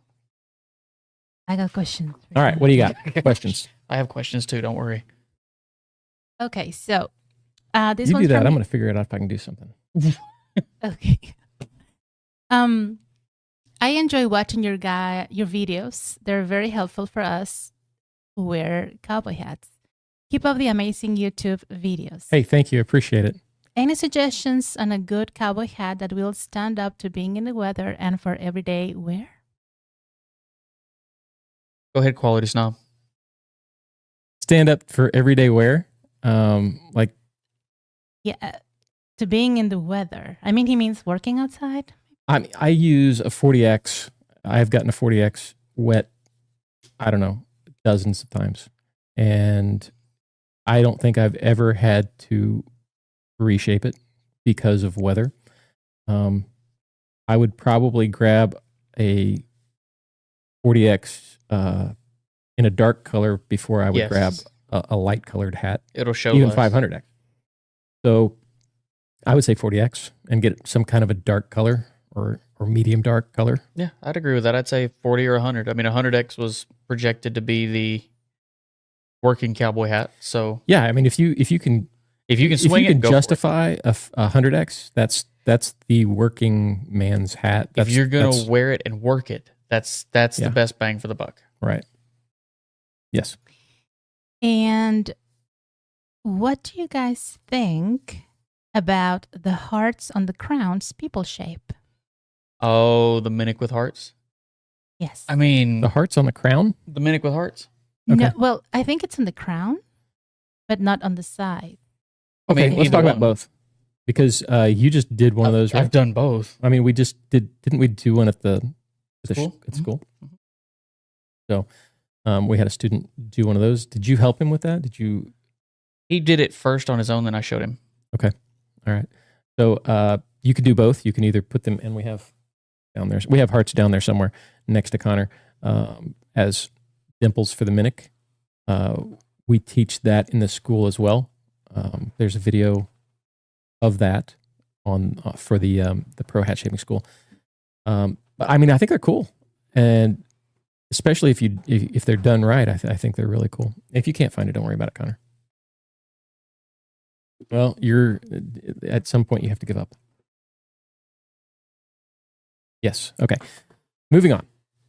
I got questions. All right. What do you got? Questions? I have questions too. Don't worry. Okay, so this You one's do that. from- I'm going to figure it out if I can do something. Okay. I enjoy watching your videos. They're very helpful for us who wear cowboy hats. Keep up the amazing YouTube videos. Hey, thank you. Appreciate it. Any suggestions on a good cowboy hat that will stand up to being in the weather and for everyday wear? Go ahead, quality snob. Stand up for everyday wear. Like Yeah, to being in the weather. I mean, he means working outside. I use a 40X. I've gotten a 40X wet, I don't know, dozens of times. And I don't think I've ever had to reshape it because of weather. I would probably grab a 40X in a dark color before I would Yes. grab a light colored hat, It'll show even less. 500X. So I would say 40X and get some kind of a dark color or medium dark color. Yeah, I'd agree with that. I'd say 40 or 100. I mean, 100X was projected to be the working cowboy hat. So Yeah, I mean, if you can if you can if you swing it, can go for it. justify a 100X, that's the working man's hat. If you're gonna that's- wear it and work it, that's Yeah. the best bang for the buck. right. Yes. And what do you guys think about the hearts on the crown's people shape? Oh, the minic with hearts. Yes. I mean, The hearts on the crown. the minic with hearts. Okay. No, well, I think it's on the crown, but not on the side. I Okay, mean, let's either talk about one. both because you just did one of those, right? I've done both. I mean, we just didn't we do one at School? at school? Mhm. So we had a student do one of those. Did you help him with that? Did you? He did it first on his own, then I showed him. All right. So you could do both. You can either put them, and we have down there. We have hearts down there somewhere next to Conor as dimples for the minic. We teach that in the school as well. There's a video of that on for the pro hat shaping school. But I mean, I think they're cool, and especially if they're done right, I think they're really cool. If you can't find it, don't worry about it, Conor. Well, you're at some point you have to give up. Yes. Okay. Moving on.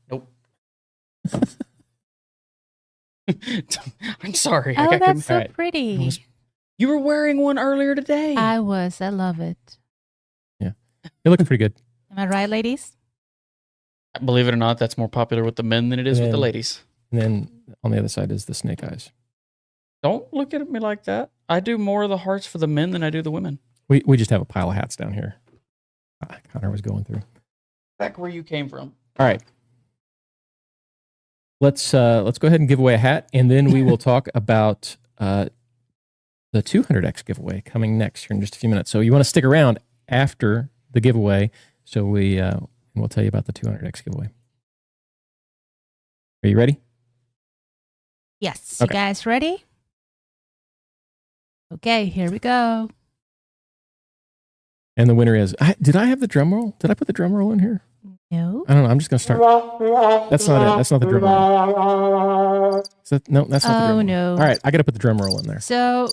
Nope. I'm sorry. Oh, I that's so all right. pretty. was- You were wearing one earlier today. I love it. It looks pretty good. Am I right, ladies? Believe it or not, that's more popular with the men than it is with the ladies. And then on the other side is the snake eyes. Don't look at me like that. I do more of the hearts for the men than I do the women. We just have a pile of hats down here. Conor was going through. Back where you came from. All right. Let's go ahead and give away a hat, and then we will talk about the 200X giveaway coming next here in just a few minutes. So you want to stick around after the giveaway, so we'll tell you about the 200X giveaway. Are you ready? Yes. Okay. You guys ready? Okay, here we go. And the winner is. Did I have the drum roll? Did I put the drum roll in here? No. I don't know. I'm just going to start. That's not it. That's not the drum roll. No, that's not the drum roll. No. All right, I got to put the drum roll in there. So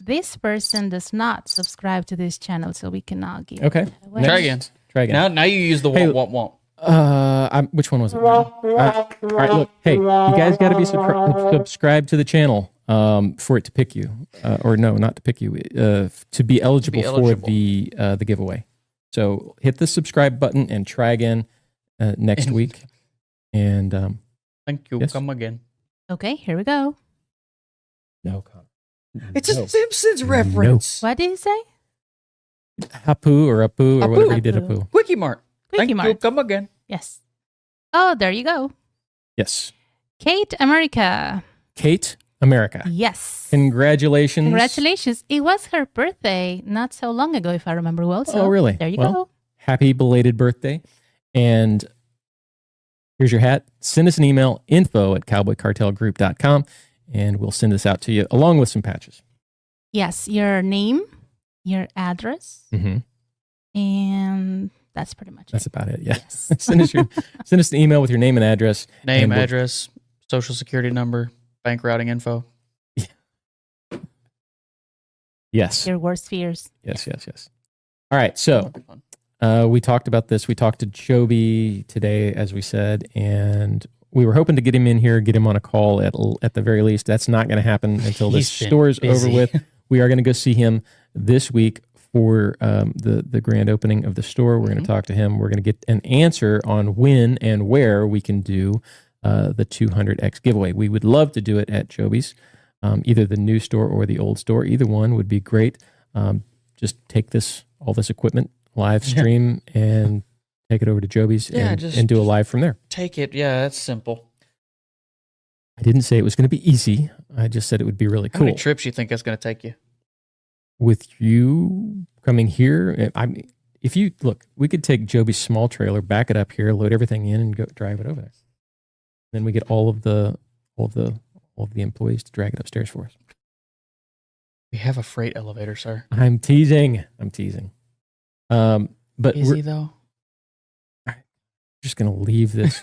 this person does not subscribe to this channel, so we cannot give Okay. it away. Try again. Try again. Now you use the Hey, womp. Which one was it? All right, look. Hey, you guys got to be subscribed to the channel for it to pick you, or no, not to pick you, to be eligible for the giveaway. So hit the subscribe button and try again next week. And Thank you. Yes. Come again. Okay, here we go. no, Conor. It's a Simpsons reference. What did you say? Hapu or Apu or Apu. whatever he did. Apu. Quickie Mart. Quickie Thank you. Mart. Come again. Yes. Oh, there you go. Yes. Kate America. Kate America. Yes. Congratulations. Congratulations. It was her birthday not so long ago, if I remember well. So Oh, really? There you Well, go. Happy belated birthday. And here's your hat. Send us an email, info@cowboycartelgroup.com, and we'll send this out to you along with some patches. Yes, your name, your address, Mm-hmm. and that's pretty much That's it. about it. Yeah. Yes. send us an email with your name and address. Name, and we'll- address, social security number, bank routing info. Yes. Your worst fears. Yes. All right. So That'll be fun. we talked about this. We talked to Joby today, as we said, and we were hoping to get him in here, get him on a call at the very least. That's not going to happen until this He's been store is over busy. with. We are going to go see him this week for the grand opening of the store. We're going to talk to him. We're going to get an answer on when and where we can do the 200X giveaway. We would love to do it at Joby's, either the new store or the old store. Either one would be great. Just take all this equipment, live stream, and take it over to Joby's and do a live from there. Take it. Yeah, that's simple. I didn't say it was going to be easy. I just said it would be really How cool. many trips you think that's going to take you? With you coming here, I mean, if you look, we could take Joby's small trailer, back it up here, load everything in, and go drive it over there. Then we get all of the employees to drag it upstairs for us. We have a freight elevator, sir. I'm teasing. But Is we're he though? just going to leave this.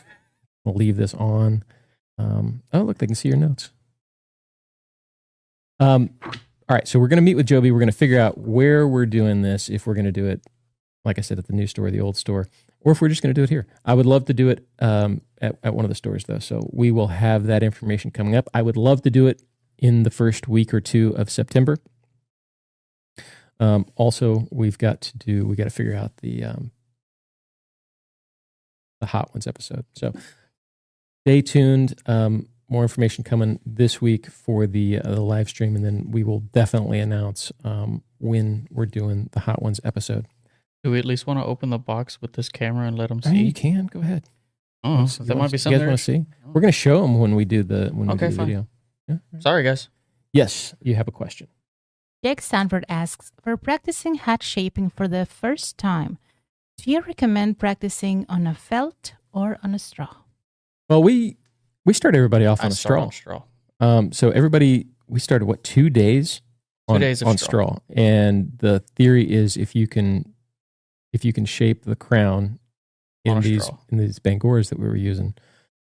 We'll leave this on. Oh, look, they can see your notes. All right, so we're going to meet with Joby. We're going to figure out where we're doing this, if we're going to do it, like I said, at the new store, the old store, or if we're just going to do it here. I would love to do it at one of the stores, though, so we will have that information coming up. I would love to do it in the first week or two of September. Also, we got to figure out the Hot Ones episode. So stay tuned. More information coming this week for the live stream, and then we will definitely announce when we're doing the Hot Ones episode. Do we at least want to open the box with this camera and let them I mean, see? you can go ahead. Oh, You that wanna might be see- you guys something. want to see? We're going to show them when we do the Okay, fine. video. Yeah. Sorry, guys. Yes, you have a question. Jake Sanford asks, for practicing hat shaping for the first time, do you recommend practicing on a felt or on a straw? Well, we start everybody off on I a start straw. on straw. So everybody, we started 2 days 2 days of on straw. straw, and the theory is if you can shape the crown On in a these straw. Bangoras that we were using,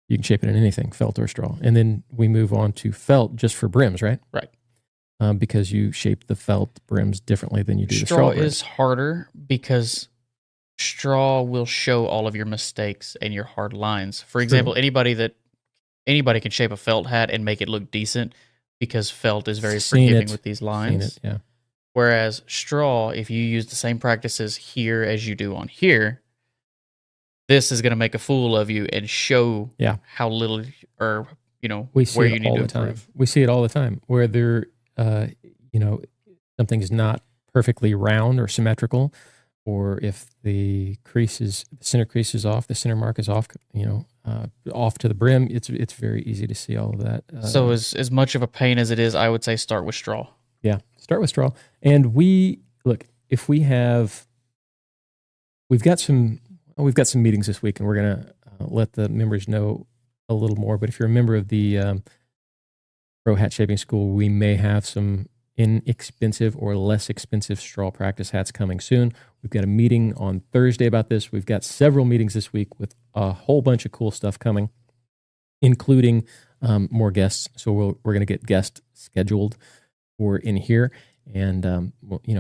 you can shape it in anything, felt or straw, and then we move on to felt just for brims, right? Right. Because you shape the felt brims differently than you do the Straw straw brims. is harder because straw will show all of your mistakes and your hard lines. For example, anybody can shape a felt hat and make it look decent because felt is very Seen forgiving it. with these Seen lines. it, yeah. Whereas straw, if you use the same practices here as you do on here, this is going to make a fool of you and show Yeah. how little or, We see where it you need all to the time. improve. We see it all the time where there, something's not perfectly round or symmetrical, or if the center crease is off, the center mark is off, off to the brim. It's very easy to see all of that. So as much of a pain as it is, I would say start with straw. Yeah, start with straw. And if we've got some meetings this week, and we're gonna let the members know a little more. But if you're a member of the Pro Hat Shaping School, we may have some inexpensive or less expensive straw practice hats coming soon. We've got a meeting on Thursday about this. We've got several meetings this week with a whole bunch of cool stuff coming, including more guests. So we're going to get guests scheduled for in here, and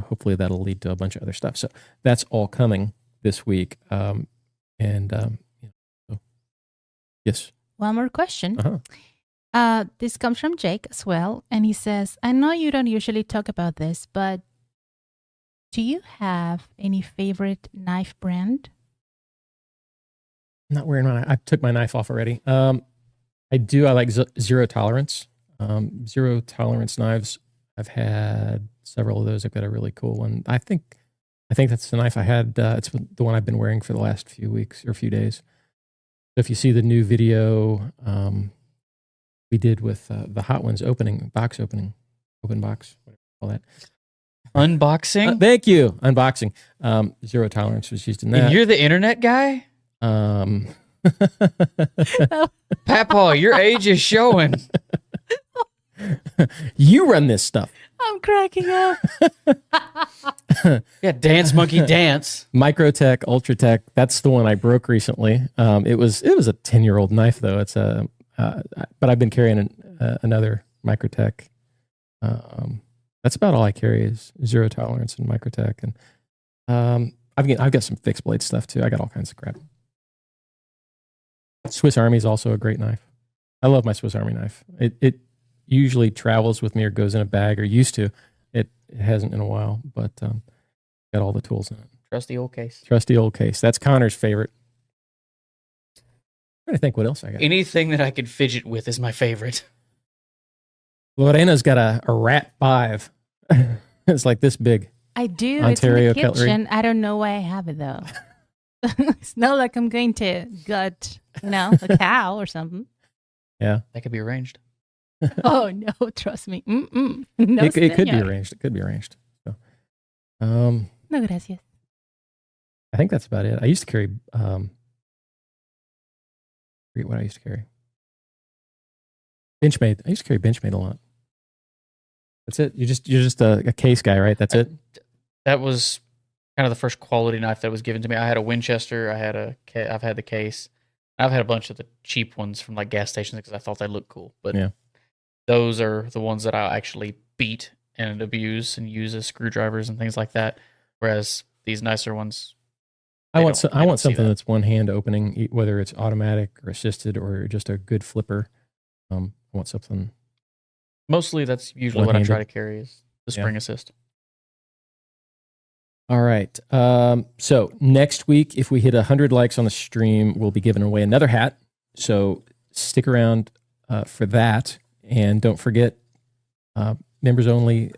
hopefully that'll lead to a bunch of other stuff. So that's all coming this week. Yes. One more question. Uh-huh. This comes from Jake as well, and he says, I know you don't usually talk about this, but do you have any favorite knife brand? I'm not wearing my knife. I took my knife off already. I do. I like zero tolerance. Zero tolerance knives. I've had several of those. I've got a really cool one. I think that's the knife I had. It's the one I've been wearing for the last few weeks or few days. So if you see the new video we did with the Hot Ones open box, whatever you call that. Unboxing? Thank you. Unboxing. Zero tolerance was used in that. And you're the internet guy? Papaw, your age is showing. You run this stuff. I'm cracking up. Yeah, Dance Monkey Dance. Microtech, Ultratech. That's the one I broke recently. It was a 10-year-old knife though. It's but I've been carrying another Microtech. That's about all I carry is zero tolerance and Microtech, and I've got some fixed blade stuff too. I got all kinds of crap. Swiss Army is also a great knife. I love my Swiss Army knife. It usually travels with me or goes in a bag, or used to. It hasn't in a while, but got all the tools in it. Trusty old case. Trusty old case. That's Connor's favorite. I'm trying to think what else I got. Anything that I could fidget with is my favorite. Lorena's got a Rat 5. It's like this big. I do. Ontario it's in the kitchen. cutlery. I don't know why I have it though. It's not like I'm going to gut, a cow or something. Yeah. That could be arranged. Oh no, trust me. No, it could be señor. arranged. It could be arranged. So, No, gracias. I think that's about it. I used to carry. Forget what I used to carry. Benchmade. I used to carry Benchmade a lot. That's it. You're just a case guy, right? That's it. That was kind of the first quality knife that was given to me. I had a Winchester. I've had the case. I've had a bunch of the cheap ones from like gas stations because I thought they looked cool. But yeah. Those are the ones that I actually beat and abuse and use as screwdrivers and things like that. Whereas these nicer ones, I want something that's one hand opening, whether it's automatic or assisted or just a good flipper. I want something. Mostly that's usually what I try to carry is the spring assist. All right. So next week, if we hit 100 likes on the stream, we'll be giving away another hat. So stick around for that. And don't forget, members only,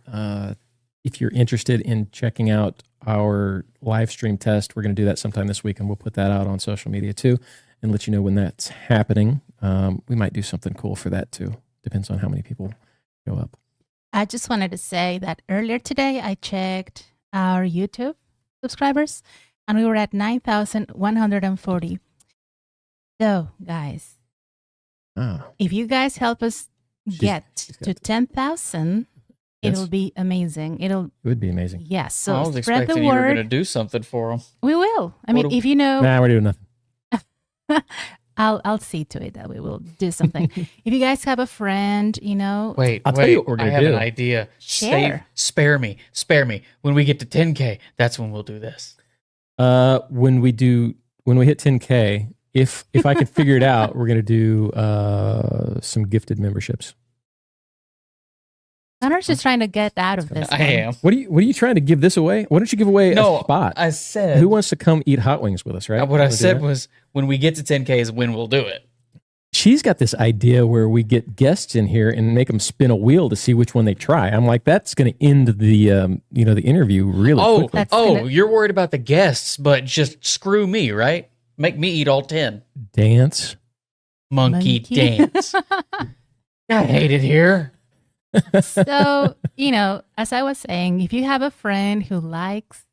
if you're interested in checking out our live stream test, we're going to do that sometime this week, and we'll put that out on social media too and let you know when that's happening. We might do something cool for that too. Depends on how many people show up. I just wanted to say that earlier today, I checked our YouTube subscribers, and we were at 9,140. So, guys, if you guys help us get to 10,000, it'll be amazing. It would be amazing. Yes. So I was spread expecting the you were word. going to do something for them. We will. I mean, if you know, Nah, we're doing nothing. I'll see to it that we will do something. If you guys have a friend, Wait, I'll tell you what we're I gonna have do. an idea. Share. Spare me. When we get to 10K, that's when we'll do this. When we hit 10K, if I can figure it out, we're going to do some gifted memberships. Connor's just trying to get out of this. I am. What are you trying to give this away? Why don't you give away a spot? I said. Who wants to come eat hot wings with us, right? What I said was when we get to 10K is when we'll do it. She's got this idea where we get guests in here and make them spin a wheel to see which one they try. I'm like, that's going to end the the interview really quickly. You're worried about the guests, but just screw me, right? Make me eat all 10. Dance. Monkey dance. I hate it here. So, as I was saying, if you have a friend who likes,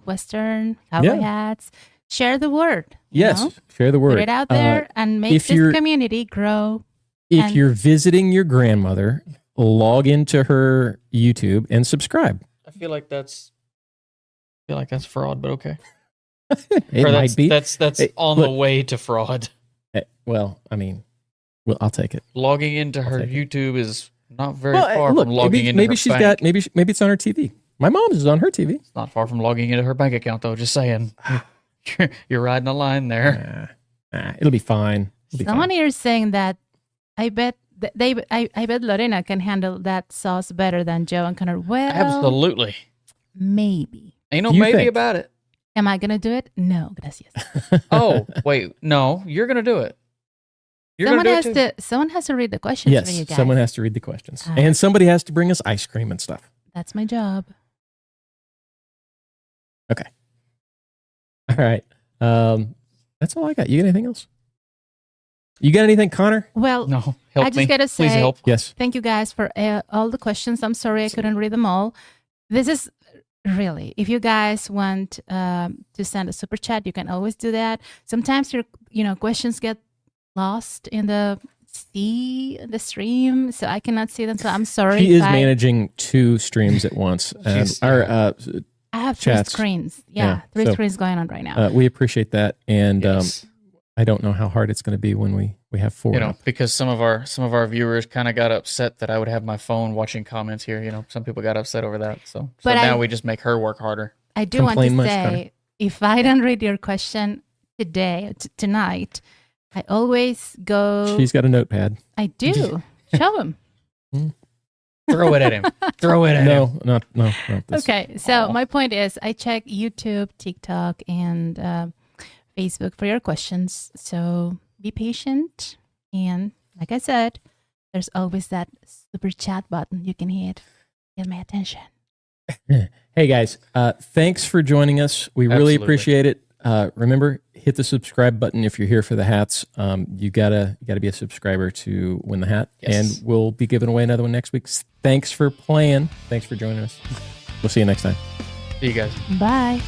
Western cowboy hats, share the word. Yes, share the word. Put it out there and make this community grow. If you're visiting your grandmother, log into her YouTube and subscribe. I feel like that's fraud, but okay. It might be. That's the way to fraud. Well, I mean, I'll take it. Logging into her YouTube is not very far from logging into maybe her she's bank. got maybe it's on her TV. My mom's is on her TV. It's not far from logging into her bank account, though. Just saying, you're riding a line there. It'll be fine. Someone here is saying that I bet I bet Lorena can handle that sauce better than Joe and Conor. Well, Absolutely. Maybe. Ain't no You maybe think? about it. Am I gonna do it? No, gracias. Oh, wait, no, you're gonna do it. Someone has to read the questions for you Yes, guys. someone has to read the questions, and somebody has to bring us ice cream and stuff. That's my job. Okay. All right. That's all I got. You got anything else? You got anything, Conor? Well, No, help I just me. gotta Please say, help. Yes. thank you guys for all the questions. I'm sorry I couldn't read them all. This is really, if you guys want to send a super chat, you can always do that. Sometimes your questions get lost in the stream, so I cannot see them. So I'm sorry. She is managing 2 streams at once. I have 3 chats. screens. Yeah, 3 so, screens going on right now. We appreciate that, and Yes. I don't know how hard it's going to be when we have 4. up. Because some of our viewers kind of got upset that I would have my phone watching comments here. Some people got upset over that. So now we just make her work harder. I do want to Complain much, say, Conor? if I don't read your question tonight, I always go. She's got a notepad. I do. Show him. Throw it at him. Throw it at him. No, not this. Okay, so my point is, I check YouTube, TikTok, and Facebook for your questions. So be patient, and like I said, there's always that super chat button you can hit. Get my attention. Hey guys, thanks for joining us. We really Absolutely. appreciate it. Remember, hit the subscribe button if you're here for the hats. You gotta be a subscriber to win the hat, Yes. and we'll be giving away another one next week. Thanks for playing. Thanks for joining us. We'll see you next time. See you guys. Bye.